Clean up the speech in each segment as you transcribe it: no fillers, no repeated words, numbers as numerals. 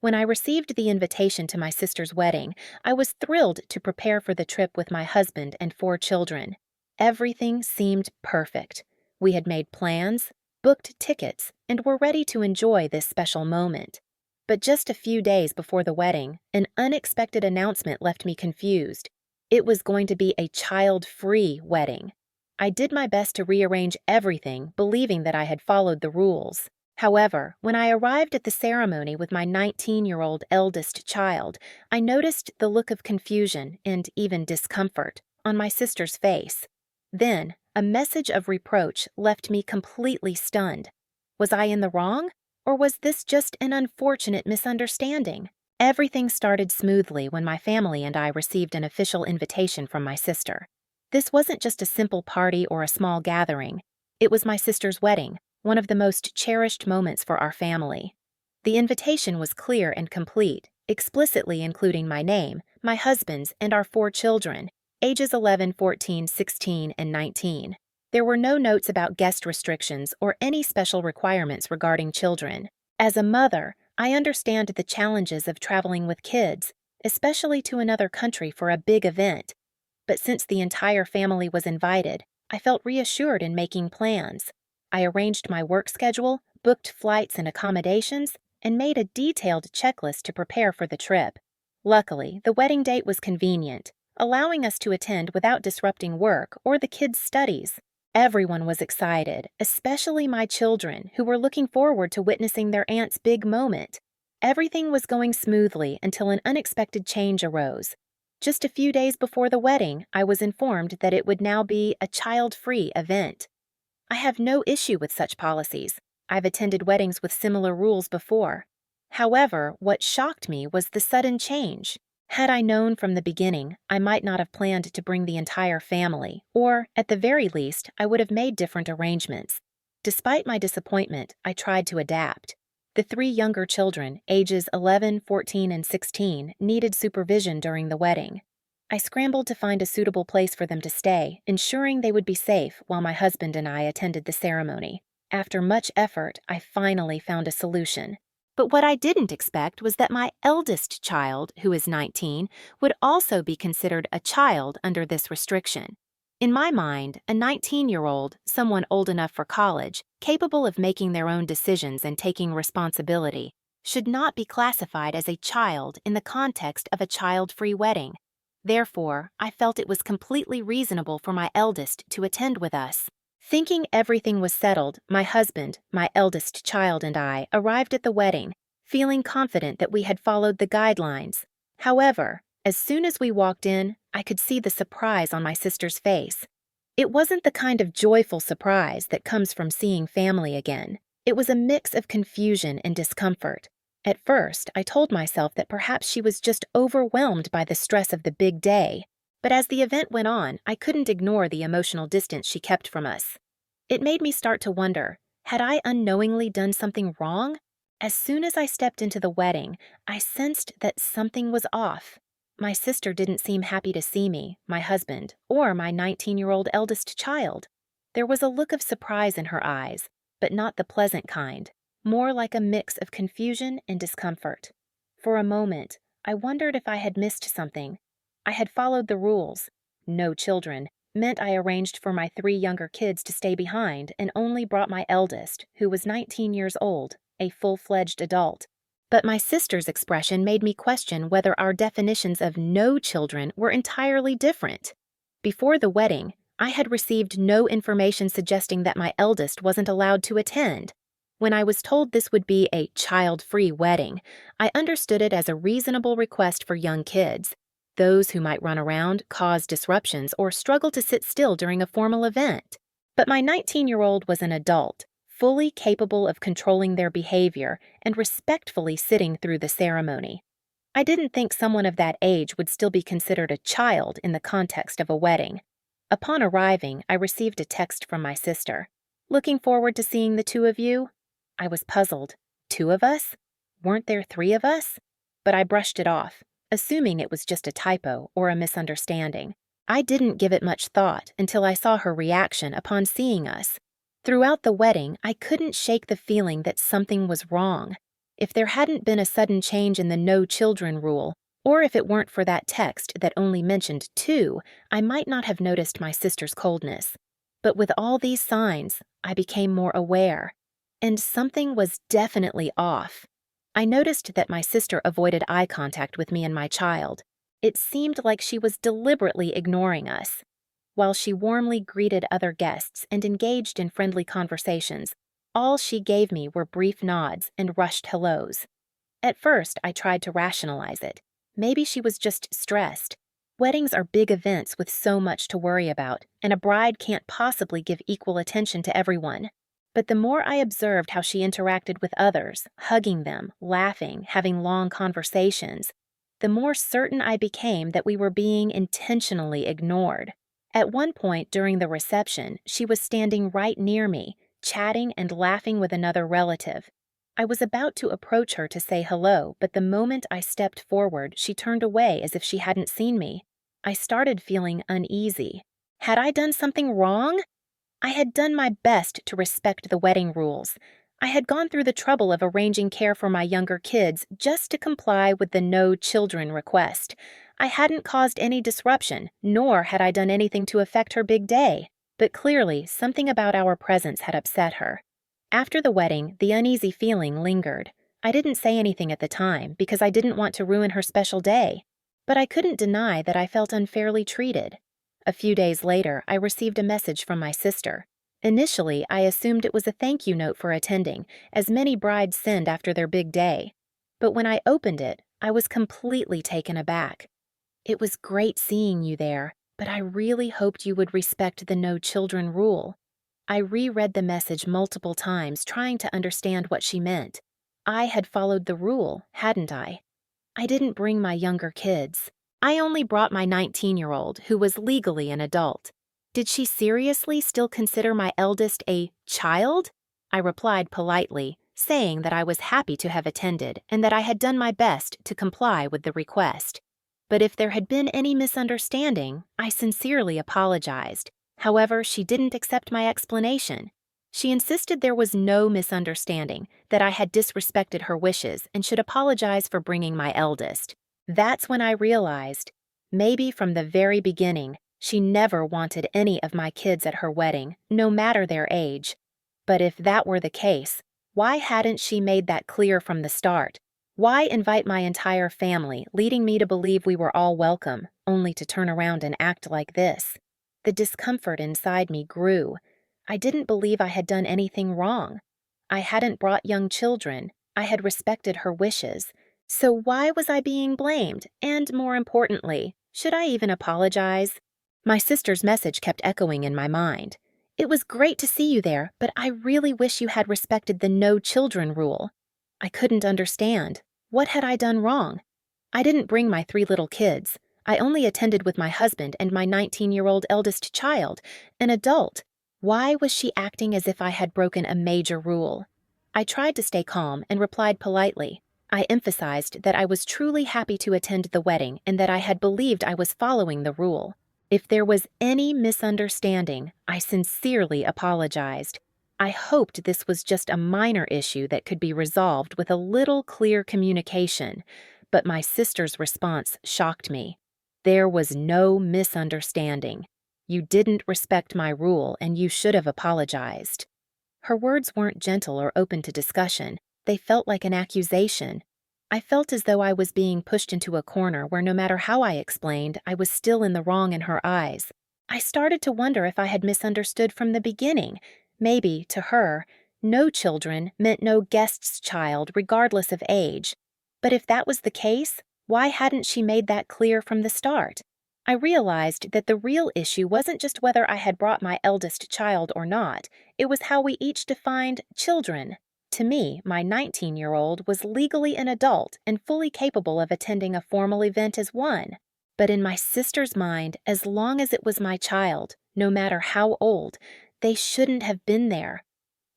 When I received the invitation to my sister's wedding, I was thrilled to prepare for the trip with my husband and 4 children. Everything seemed perfect. We had made plans, booked tickets, and were ready to enjoy this special moment. But just a few days before the wedding, an unexpected announcement left me confused. It was going to be a child-free wedding. I did my best to rearrange everything, believing that I had followed the rules. However, when I arrived at the ceremony with my 19-year-old eldest child, I noticed the look of confusion and even discomfort on my sister's face. Then, a message of reproach left me completely stunned. Was I in the wrong? Or was this just an unfortunate misunderstanding? Everything started smoothly when my family and I received an official invitation from my sister. This wasn't just a simple party or a small gathering. It was my sister's wedding, one of the most cherished moments for our family. The invitation was clear and complete, explicitly including my name, my husband's, and our 4 children, ages 11, 14, 16, and 19. There were no notes about guest restrictions or any special requirements regarding children. As a mother, I understand the challenges of traveling with kids, especially to another country for a big event. But since the entire family was invited, I felt reassured in making plans. I arranged my work schedule, booked flights and accommodations, and made a detailed checklist to prepare for the trip. Luckily, the wedding date was convenient, allowing us to attend without disrupting work or the kids' studies. Everyone was excited, especially my children, who were looking forward to witnessing their aunt's big moment. Everything was going smoothly until an unexpected change arose. Just a few days before the wedding, I was informed that it would now be a child-free event. I have no issue with such policies. I've attended weddings with similar rules before. However, what shocked me was the sudden change. Had I known from the beginning, I might not have planned to bring the entire family, or, at the very least, I would have made different arrangements. Despite my disappointment, I tried to adapt. The 3 younger children, ages 11, 14, and 16, needed supervision during the wedding. I scrambled to find a suitable place for them to stay, ensuring they would be safe while my husband and I attended the ceremony. After much effort, I finally found a solution. But what I didn't expect was that my eldest child, who is 19, would also be considered a child under this restriction. In my mind, a 19-year-old, someone old enough for college, capable of making their own decisions and taking responsibility, should not be classified as a child in the context of a child-free wedding. Therefore, I felt it was completely reasonable for my eldest to attend with us. Thinking everything was settled, my husband, my eldest child, and I arrived at the wedding, feeling confident that we had followed the guidelines. However, as soon as we walked in, I could see the surprise on my sister's face. It wasn't the kind of joyful surprise that comes from seeing family again. It was a mix of confusion and discomfort. At first, I told myself that perhaps she was just overwhelmed by the stress of the big day. But as the event went on, I couldn't ignore the emotional distance she kept from us. It made me start to wonder, had I unknowingly done something wrong? As soon as I stepped into the wedding, I sensed that something was off. My sister didn't seem happy to see me, my husband, or my 19-year-old eldest child. There was a look of surprise in her eyes, but not the pleasant kind, more like a mix of confusion and discomfort. For a moment, I wondered if I had missed something. I had followed the rules. No children meant I arranged for my 3 younger kids to stay behind and only brought my eldest, who was 19 years old, a full-fledged adult. But my sister's expression made me question whether our definitions of no children were entirely different. Before the wedding, I had received no information suggesting that my eldest wasn't allowed to attend. When I was told this would be a child-free wedding, I understood it as a reasonable request for young kids, those who might run around, cause disruptions, or struggle to sit still during a formal event. But my 19-year-old was an adult, fully capable of controlling their behavior and respectfully sitting through the ceremony. I didn't think someone of that age would still be considered a child in the context of a wedding. Upon arriving, I received a text from my sister. "Looking forward to seeing the 2 of you?" I was puzzled. 2 of us? Weren't there 3 of us? But I brushed it off, assuming it was just a typo or a misunderstanding. I didn't give it much thought until I saw her reaction upon seeing us. Throughout the wedding, I couldn't shake the feeling that something was wrong. If there hadn't been a sudden change in the no children rule, or if it weren't for that text that only mentioned two, I might not have noticed my sister's coldness. But with all these signs, I became more aware. And something was definitely off. I noticed that my sister avoided eye contact with me and my child. It seemed like she was deliberately ignoring us. While she warmly greeted other guests and engaged in friendly conversations, all she gave me were brief nods and rushed hellos. At first, I tried to rationalize it. Maybe she was just stressed. Weddings are big events with so much to worry about, and a bride can't possibly give equal attention to everyone. But the more I observed how she interacted with others, hugging them, laughing, having long conversations, the more certain I became that we were being intentionally ignored. At one point during the reception, she was standing right near me, chatting and laughing with another relative. I was about to approach her to say hello, but the moment I stepped forward, she turned away as if she hadn't seen me. I started feeling uneasy. Had I done something wrong? I had done my best to respect the wedding rules. I had gone through the trouble of arranging care for my younger kids just to comply with the no children request. I hadn't caused any disruption, nor had I done anything to affect her big day. But clearly, something about our presence had upset her. After the wedding, the uneasy feeling lingered. I didn't say anything at the time because I didn't want to ruin her special day. But I couldn't deny that I felt unfairly treated. A few days later, I received a message from my sister. Initially, I assumed it was a thank you note for attending, as many brides send after their big day. But when I opened it, I was completely taken aback. "It was great seeing you there, but I really hoped you would respect the no children rule." I reread the message multiple times, trying to understand what she meant. I had followed the rule, hadn't I? I didn't bring my younger kids. I only brought my 19-year-old, who was legally an adult. Did she seriously still consider my eldest a child? I replied politely, saying that I was happy to have attended and that I had done my best to comply with the request. But if there had been any misunderstanding, I sincerely apologized. However, she didn't accept my explanation. She insisted there was no misunderstanding, that I had disrespected her wishes and should apologize for bringing my eldest. That's when I realized, maybe from the very beginning, she never wanted any of my kids at her wedding, no matter their age. But if that were the case, why hadn't she made that clear from the start? Why invite my entire family, leading me to believe we were all welcome, only to turn around and act like this? The discomfort inside me grew. I didn't believe I had done anything wrong. I hadn't brought young children. I had respected her wishes. So why was I being blamed? And more importantly, should I even apologize? My sister's message kept echoing in my mind. "It was great to see you there, but I really wish you had respected the no children rule." I couldn't understand. What had I done wrong? I didn't bring my 3 little kids. I only attended with my husband and my 19-year-old eldest child, an adult. Why was she acting as if I had broken a major rule? I tried to stay calm and replied politely. I emphasized that I was truly happy to attend the wedding and that I had believed I was following the rule. If there was any misunderstanding, I sincerely apologized. I hoped this was just a minor issue that could be resolved with a little clear communication, but my sister's response shocked me. There was no misunderstanding. You didn't respect my rule and you should have apologized. Her words weren't gentle or open to discussion. They felt like an accusation. I felt as though I was being pushed into a corner where no matter how I explained, I was still in the wrong in her eyes. I started to wonder if I had misunderstood from the beginning. Maybe, to her, no children meant no guest's child regardless of age. But if that was the case, why hadn't she made that clear from the start? I realized that the real issue wasn't just whether I had brought my eldest child or not. It was how we each defined children. To me, my 19-year-old was legally an adult and fully capable of attending a formal event as one. But in my sister's mind, as long as it was my child, no matter how old, they shouldn't have been there.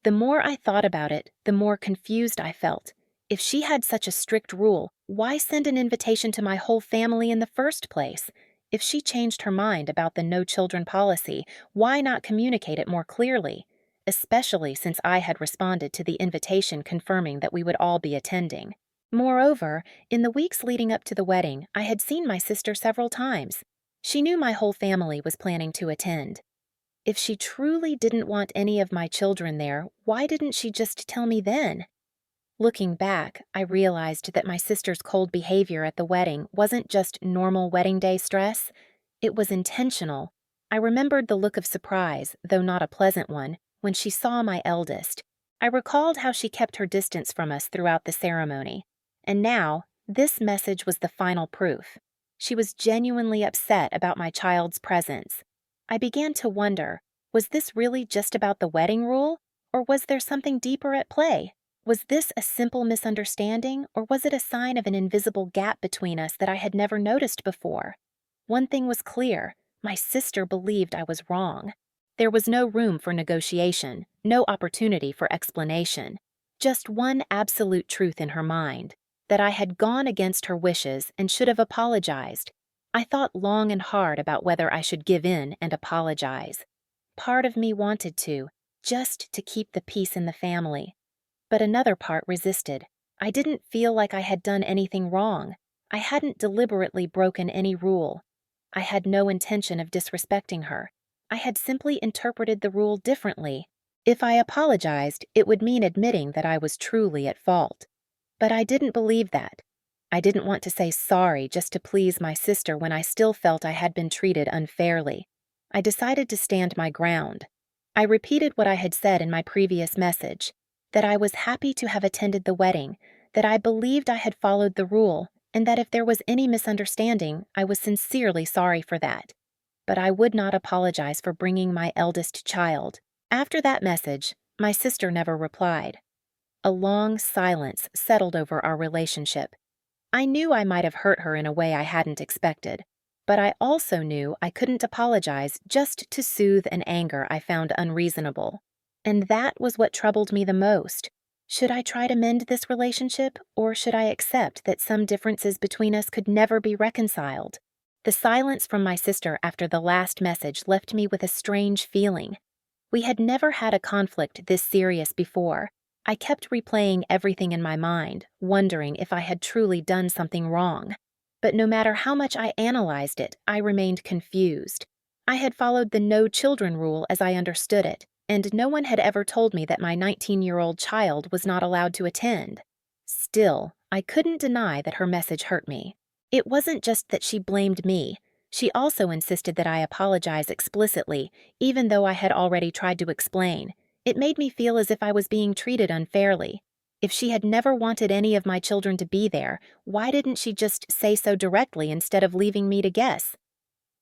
The more I thought about it, the more confused I felt. If she had such a strict rule, why send an invitation to my whole family in the first place? If she changed her mind about the no children policy, why not communicate it more clearly? especially since I had responded to the invitation confirming that we would all be attending. Moreover, in the weeks leading up to the wedding, I had seen my sister several times. She knew my whole family was planning to attend. If she truly didn't want any of my children there, why didn't she just tell me then? Looking back, I realized that my sister's cold behavior at the wedding wasn't just normal wedding day stress, it was intentional. I remembered the look of surprise, though not a pleasant one, when she saw my eldest. I recalled how she kept her distance from us throughout the ceremony. And now, this message was the final proof. She was genuinely upset about my child's presence. I began to wonder, was this really just about the wedding rule, or was there something deeper at play? Was this a simple misunderstanding, or was it a sign of an invisible gap between us that I had never noticed before? One thing was clear: my sister believed I was wrong. There was no room for negotiation, no opportunity for explanation. Just one absolute truth in her mind: that I had gone against her wishes and should have apologized. I thought long and hard about whether I should give in and apologize. Part of me wanted to, just to keep the peace in the family. But another part resisted. I didn't feel like I had done anything wrong. I hadn't deliberately broken any rule. I had no intention of disrespecting her. I had simply interpreted the rule differently. If I apologized, it would mean admitting that I was truly at fault. But I didn't believe that. I didn't want to say sorry just to please my sister when I still felt I had been treated unfairly. I decided to stand my ground. I repeated what I had said in my previous message: that I was happy to have attended the wedding, that I believed I had followed the rule, and that if there was any misunderstanding, I was sincerely sorry for that. But I would not apologize for bringing my eldest child. After that message, my sister never replied. A long silence settled over our relationship. I knew I might have hurt her in a way I hadn't expected, but I also knew I couldn't apologize just to soothe an anger I found unreasonable. And that was what troubled me the most. Should I try to mend this relationship, or should I accept that some differences between us could never be reconciled? The silence from my sister after the last message left me with a strange feeling. We had never had a conflict this serious before. I kept replaying everything in my mind, wondering if I had truly done something wrong. But no matter how much I analyzed it, I remained confused. I had followed the no children rule as I understood it, and no one had ever told me that my 19-year-old child was not allowed to attend. Still, I couldn't deny that her message hurt me. It wasn't just that she blamed me. She also insisted that I apologize explicitly, even though I had already tried to explain. It made me feel as if I was being treated unfairly. If she had never wanted any of my children to be there, why didn't she just say so directly instead of leaving me to guess?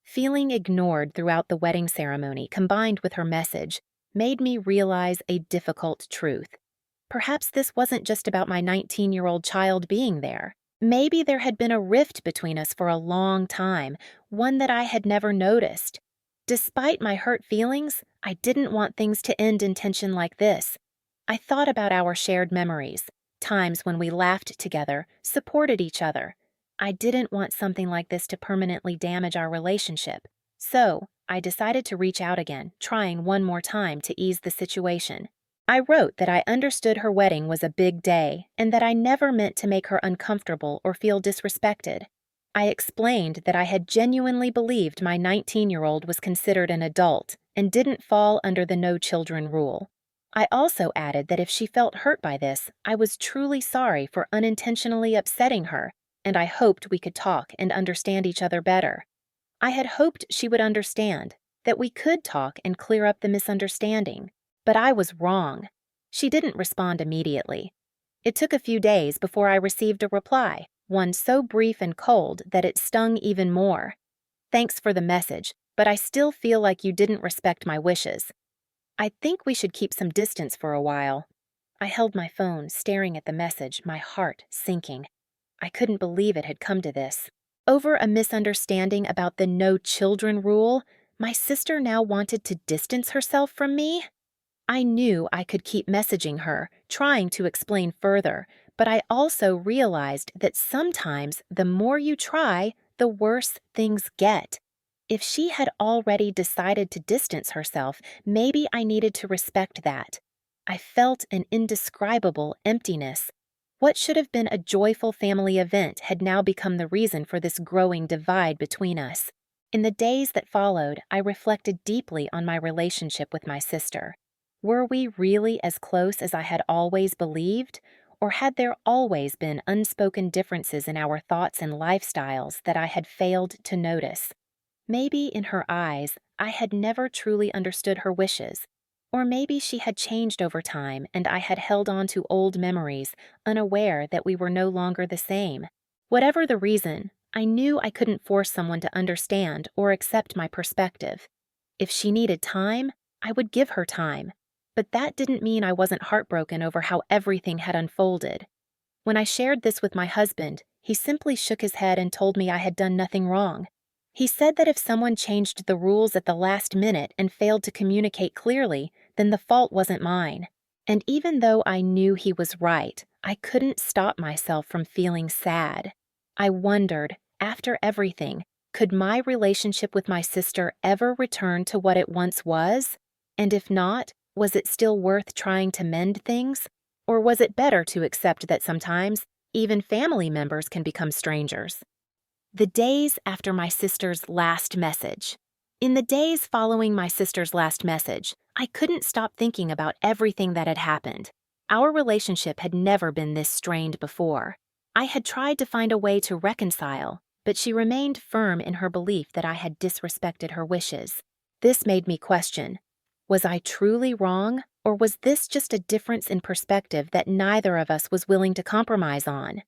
Feeling ignored throughout the wedding ceremony, combined with her message, made me realize a difficult truth. Perhaps this wasn't just about my 19-year-old child being there. Maybe there had been a rift between us for a long time, one that I had never noticed. Despite my hurt feelings, I didn't want things to end in tension like this. I thought about our shared memories, times when we laughed together, supported each other. I didn't want something like this to permanently damage our relationship. So, I decided to reach out again, trying one more time to ease the situation. I wrote that I understood her wedding was a big day, and that I never meant to make her uncomfortable or feel disrespected. I explained that I had genuinely believed my 19-year-old was considered an adult and didn't fall under the no children rule. I also added that if she felt hurt by this, I was truly sorry for unintentionally upsetting her, and I hoped we could talk and understand each other better. I had hoped she would understand, that we could talk and clear up the misunderstanding. But I was wrong. She didn't respond immediately. It took a few days before I received a reply, one so brief and cold that it stung even more. Thanks for the message, but I still feel like you didn't respect my wishes. I think we should keep some distance for a while. I held my phone, staring at the message, my heart sinking. I couldn't believe it had come to this. Over a misunderstanding about the no children rule, my sister now wanted to distance herself from me? I knew I could keep messaging her, trying to explain further, but I also realized that sometimes the more you try, the worse things get. If she had already decided to distance herself, maybe I needed to respect that. I felt an indescribable emptiness. What should have been a joyful family event had now become the reason for this growing divide between us. In the days that followed, I reflected deeply on my relationship with my sister. Were we really as close as I had always believed? Or had there always been unspoken differences in our thoughts and lifestyles that I had failed to notice? Maybe in her eyes, I had never truly understood her wishes. Or maybe she had changed over time and I had held on to old memories, unaware that we were no longer the same. Whatever the reason, I knew I couldn't force someone to understand or accept my perspective. If she needed time, I would give her time. But that didn't mean I wasn't heartbroken over how everything had unfolded. When I shared this with my husband, he simply shook his head and told me I had done nothing wrong. He said that if someone changed the rules at the last minute and failed to communicate clearly, then the fault wasn't mine. And even though I knew he was right, I couldn't stop myself from feeling sad. I wondered, after everything, could my relationship with my sister ever return to what it once was? And if not, was it still worth trying to mend things? Or was it better to accept that sometimes even family members can become strangers? The days after my sister's last message. In the days following my sister's last message, I couldn't stop thinking about everything that had happened. Our relationship had never been this strained before. I had tried to find a way to reconcile, but she remained firm in her belief that I had disrespected her wishes. This made me question, was I truly wrong, or was this just a difference in perspective that neither of us was willing to compromise on?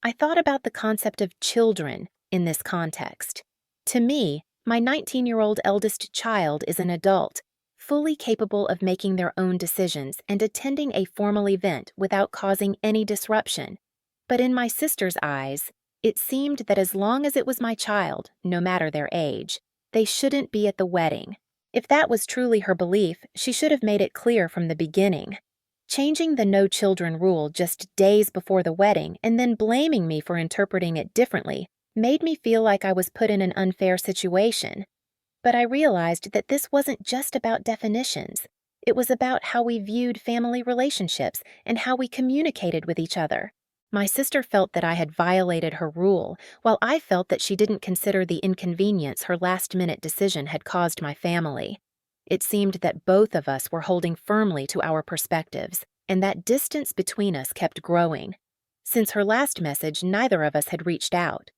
I thought about the concept of children in this context. To me, my 19-year-old eldest child is an adult, fully capable of making their own decisions and attending a formal event without causing any disruption. But in my sister's eyes, it seemed that as long as it was my child, no matter their age, they shouldn't be at the wedding. If that was truly her belief, she should have made it clear from the beginning. Changing the no children rule just days before the wedding and then blaming me for interpreting it differently made me feel like I was put in an unfair situation. But I realized that this wasn't just about definitions. It was about how we viewed family relationships and how we communicated with each other. My sister felt that I had violated her rule, while I felt that she didn't consider the inconvenience her last-minute decision had caused my family. It seemed that both of us were holding firmly to our perspectives, and that distance between us kept growing. Since her last message, neither of us had reached out.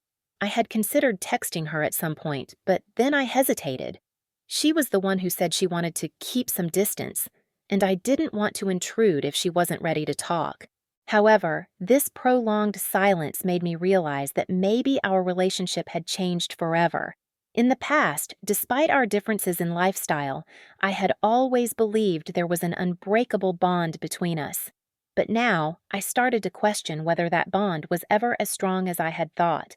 I had considered texting her at some point, but then I hesitated. She was the one who said she wanted to keep some distance, and I didn't want to intrude if she wasn't ready to talk. However, this prolonged silence made me realize that maybe our relationship had changed forever. In the past, despite our differences in lifestyle, I had always believed there was an unbreakable bond between us. But now, I started to question whether that bond was ever as strong as I had thought.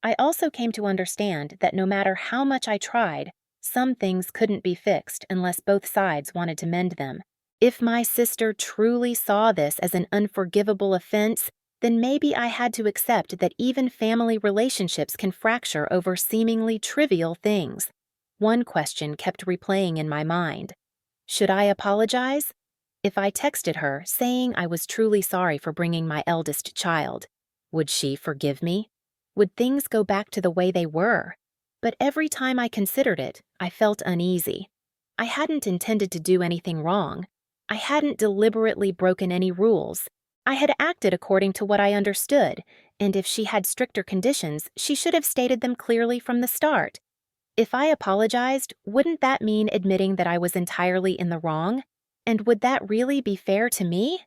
I also came to understand that no matter how much I tried, some things couldn't be fixed unless both sides wanted to mend them. If my sister truly saw this as an unforgivable offense, then maybe I had to accept that even family relationships can fracture over seemingly trivial things. One question kept replaying in my mind. Should I apologize? If I texted her saying I was truly sorry for bringing my eldest child, would she forgive me? Would things go back to the way they were? But every time I considered it, I felt uneasy. I hadn't intended to do anything wrong. I hadn't deliberately broken any rules. I had acted according to what I understood, and if she had stricter conditions, she should have stated them clearly from the start. If I apologized, wouldn't that mean admitting that I was entirely in the wrong? And would that really be fair to me?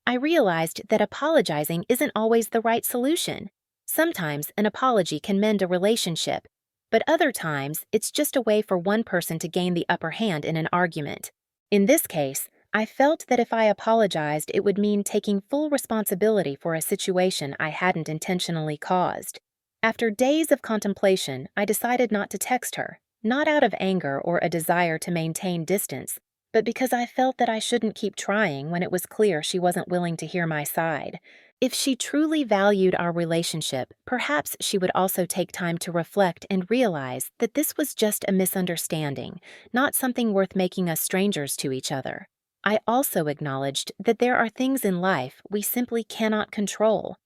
I realized that apologizing isn't always the right solution. Sometimes an apology can mend a relationship, but other times it's just a way for one person to gain the upper hand in an argument. In this case, I felt that if I apologized, it would mean taking full responsibility for a situation I hadn't intentionally caused. After days of contemplation, I decided not to text her, not out of anger or a desire to maintain distance, but because I felt that I shouldn't keep trying when it was clear she wasn't willing to hear my side. If she truly valued our relationship, perhaps she would also take time to reflect and realize that this was just a misunderstanding, not something worth making us strangers to each other. I also acknowledged that there are things in life we simply cannot control.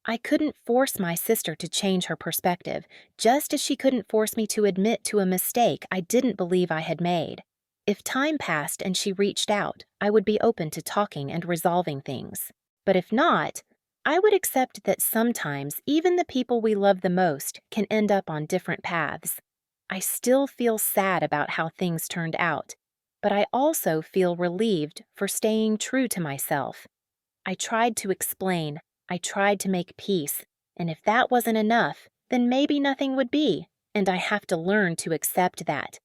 I couldn't force my sister to change her perspective, just as she couldn't force me to admit to a mistake I didn't believe I had made. If time passed and she reached out, I would be open to talking and resolving things. But if not, I would accept that sometimes even the people we love the most can end up on different paths. I still feel sad about how things turned out, but I also feel relieved for staying true to myself. I tried to explain, I tried to make peace, and if that wasn't enough, then maybe nothing would be, and I have to learn to accept that.